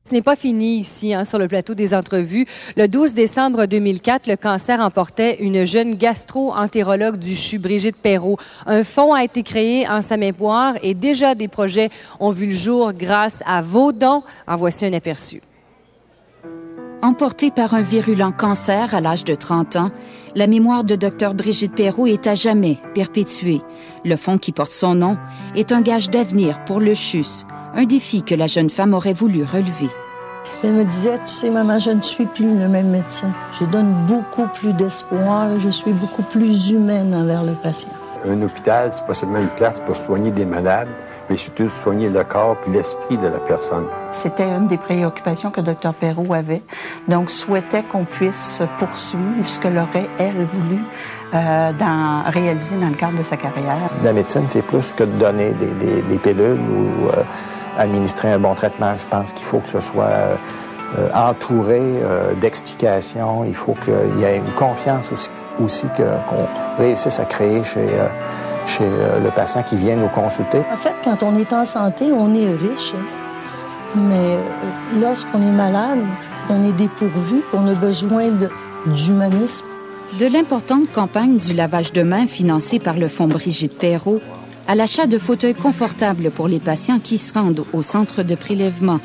Ce n'est pas fini ici, sur le plateau des entrevues. Le 12 décembre 2004, le cancer emportait une jeune gastro-entérologue du CHU, Brigitte Perrault. Un fonds a été créé en sa mémoire et déjà des projets ont vu le jour grâce à vos dons. En voici un aperçu. Emportée par un virulent cancer à l'âge de 30 ans, la mémoire de Dr Brigitte Perrault est à jamais perpétuée. Le fonds qui porte son nom est un gage d'avenir pour le CHUS, un défi que la jeune femme aurait voulu relever. Elle me disait, tu sais, maman, je ne suis plus le même médecin. Je donne beaucoup plus d'espoir, je suis beaucoup plus humaine envers le patient. Un hôpital, c'est pas seulement une place pour soigner des malades, mais surtout soigner le corps puis l'esprit de la personne. C'était une des préoccupations que Dr Perrault avait. Donc, souhaitait qu'on puisse poursuivre ce que l'aurait, elle, voulu réaliser dans le cadre de sa carrière. La médecine, c'est plus que de donner des pilules ou administrer un bon traitement. Je pense qu'il faut que ce soit entouré d'explications. Il faut qu'il y ait une confiance aussi qu'on réussisse à créer chez le patient qui vient nous consulter. En fait, quand on est en santé, on est riche. Mais lorsqu'on est malade, on est dépourvu, on a besoin d'humanisme. De l'importante campagne du lavage de mains financée par le Fonds Brigitte Perrault à l'achat de fauteuils confortables pour les patients qui se rendent au centre de prélèvement.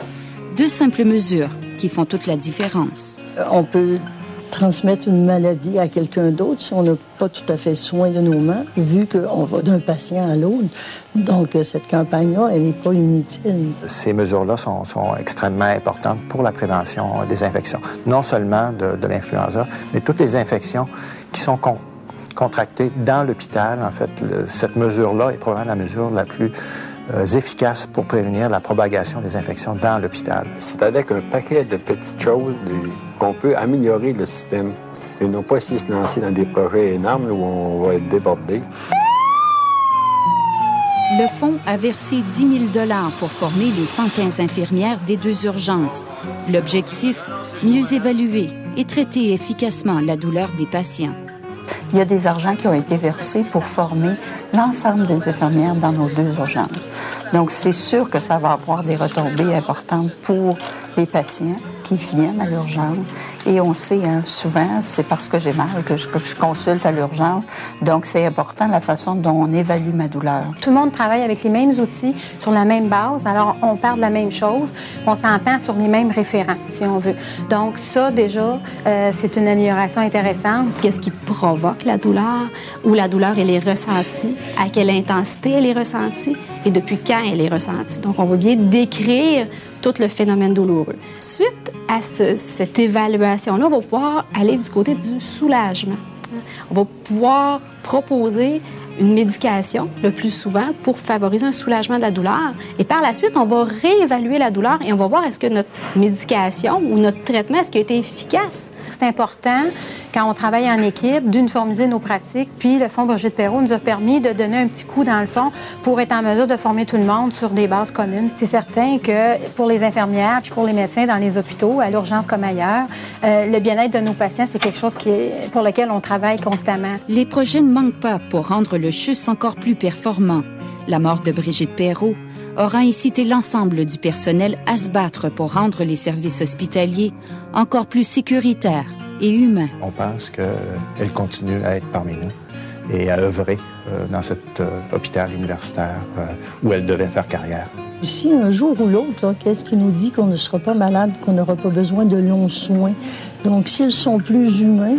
Deux simples mesures qui font toute la différence. On peut transmettre une maladie à quelqu'un d'autre si on n'a pas tout à fait soin de nos mains, vu qu'on va d'un patient à l'autre. Donc, cette campagne-là, elle n'est pas inutile. Ces mesures-là sont extrêmement importantes pour la prévention des infections. Non seulement de l'influenza, mais toutes les infections qui sont contractées dans l'hôpital. En fait, cette mesure-là est probablement la mesure la plus efficace pour prévenir la propagation des infections dans l'hôpital. C'est avec un paquet de petites choses qu'on peut améliorer le système et non pas essayer de se lancer dans des projets énormes où on va être débordé. Le fonds a versé 10 000 $ pour former les 115 infirmières des deux urgences. L'objectif, mieux évaluer et traiter efficacement la douleur des patients. Il y a des argents qui ont été versés pour former l'ensemble des infirmières dans nos deux urgences. Donc, c'est sûr que ça va avoir des retombées importantes pour les patients qui viennent à l'urgence. Et on sait, souvent, c'est parce que j'ai mal que je consulte à l'urgence. Donc, c'est important la façon dont on évalue ma douleur. Tout le monde travaille avec les mêmes outils, sur la même base. Alors, on parle de la même chose. On s'entend sur les mêmes référents, si on veut. Donc, ça, déjà, c'est une amélioration intéressante. Qu'est-ce qui provoque la douleur? Où la douleur, elle est ressentie? À quelle intensité elle est ressentie? Et depuis quand elle est ressentie? Donc, on va bien décrire tout le phénomène douloureux. Suite à cette évaluation-là, on va pouvoir aller du côté du soulagement. On va pouvoir proposer une médication le plus souvent pour favoriser un soulagement de la douleur. Et par la suite, on va réévaluer la douleur et on va voir est-ce que notre médication ou notre traitement, est-ce qu'il a été efficace? C'est important, quand on travaille en équipe, d'uniformiser nos pratiques. Puis le Fonds Brigitte Perrault nous a permis de donner un petit coup dans le fond pour être en mesure de former tout le monde sur des bases communes. C'est certain que pour les infirmières puis pour les médecins dans les hôpitaux, à l'urgence comme ailleurs, le bien-être de nos patients, c'est quelque chose pour lequel on travaille constamment. Les projets ne manquent pas pour rendre le CHUS encore plus performant. La mort de Brigitte Perrault aura incité l'ensemble du personnel à se battre pour rendre les services hospitaliers encore plus sécuritaires et humains. On pense qu'elle continue à être parmi nous et à œuvrer dans cet hôpital universitaire où elle devait faire carrière. Si un jour ou l'autre, qu'est-ce qui nous dit qu'on ne sera pas malade, qu'on n'aura pas besoin de longs soins? Donc, s'ils sont plus humains,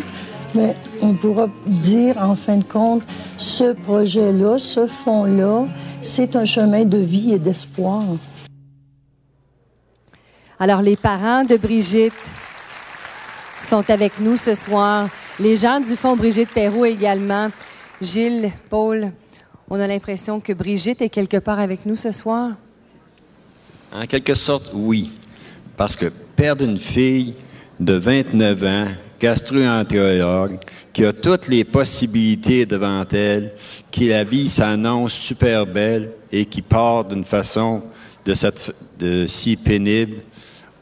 mais on pourra dire, en fin de compte, ce projet-là, ce fonds-là, c'est un chemin de vie et d'espoir. Alors, les parents de Brigitte sont avec nous ce soir. Les gens du Fonds Brigitte Perrault également. Gilles, Paul, on a l'impression que Brigitte est quelque part avec nous ce soir? En quelque sorte, oui. Parce que perdre une fille de 29 ans, gastro-entérologue, qui a toutes les possibilités devant elle, qui la vie s'annonce super belle et qui part d'une façon de si pénible,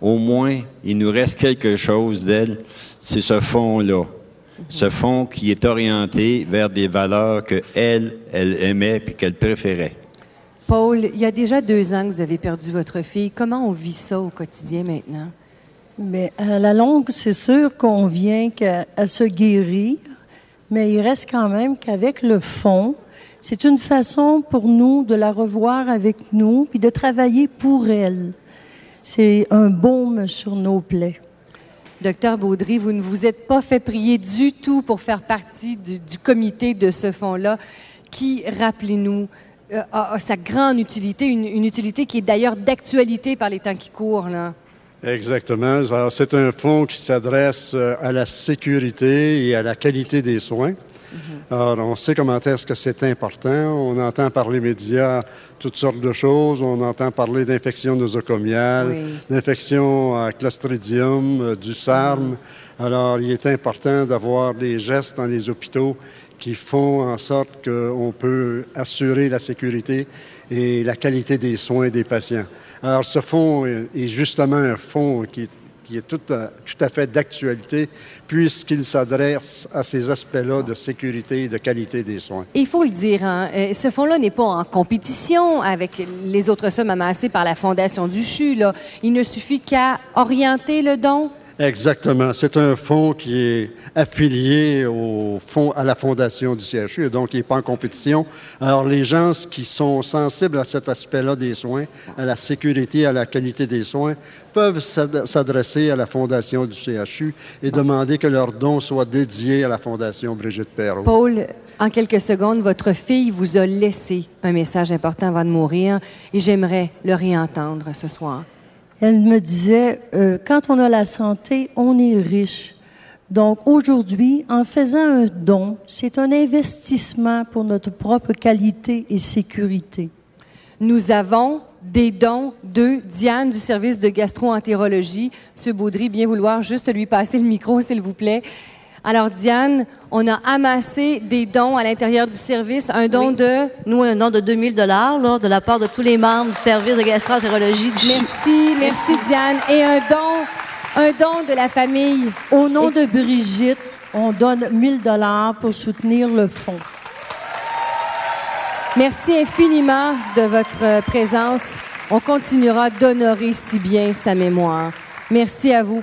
au moins, il nous reste quelque chose d'elle, c'est ce fonds-là. Ce fonds qui est orienté vers des valeurs qu'elle aimait puis qu'elle préférait. Paul, il y a déjà 2 ans que vous avez perdu votre fille. Comment on vit ça au quotidien maintenant? Mais à la longue, c'est sûr qu'on vient qu'à se guérir, mais il reste quand même qu'avec le fonds, c'est une façon pour nous de la revoir avec nous puis de travailler pour elle. C'est un baume sur nos plaies. Docteur Baudry, vous ne vous êtes pas fait prier du tout pour faire partie du comité de ce fonds-là qui, rappelez-nous, a sa grande utilité, une utilité qui est d'ailleurs d'actualité par les temps qui courent, là. Exactement. Alors, c'est un fonds qui s'adresse à la sécurité et à la qualité des soins. Alors, on sait comment est-ce que c'est important. On entend par les médias toutes sortes de choses. On entend parler d'infections nosocomiales, d'infections à Clostridium, du SARM. Alors, il est important d'avoir des gestes dans les hôpitaux qui font en sorte qu'on peut assurer la sécurité et la qualité des soins des patients. Alors, ce fonds est justement un fonds qui est tout à fait d'actualité, puisqu'il s'adresse à ces aspects-là de sécurité et de qualité des soins. Il faut le dire, hein, ce fonds-là n'est pas en compétition avec les autres sommes amassées par la Fondation du CHU, là. Il ne suffit qu'à orienter le don. Exactement. C'est un fonds qui est affilié à la Fondation du CHU, et donc il n'est pas en compétition. Alors, les gens qui sont sensibles à cet aspect-là des soins, à la sécurité, à la qualité des soins, peuvent s'adresser à la Fondation du CHU et demander que leur don soit dédié à la Fondation Brigitte Perrault. Paul, en quelques secondes, votre fille vous a laissé un message important avant de mourir et j'aimerais le réentendre ce soir. Elle me disait, quand on a la santé, on est riche. Donc aujourd'hui, en faisant un don, c'est un investissement pour notre propre qualité et sécurité. Nous avons des dons de Diane du service de gastro-entérologie. Monsieur Baudry, bien vouloir juste lui passer le micro, s'il vous plaît. Alors, Diane, on a amassé des dons à l'intérieur du service. Un don de... Nous, un don de 2000 $ là, de la part de tous les membres du service de gastro-entérologie. Merci, Diane. Et un don de la famille. Au nom de Brigitte, on donne 1000 $ pour soutenir le fonds. Merci infiniment de votre présence. On continuera d'honorer si bien sa mémoire. Merci à vous.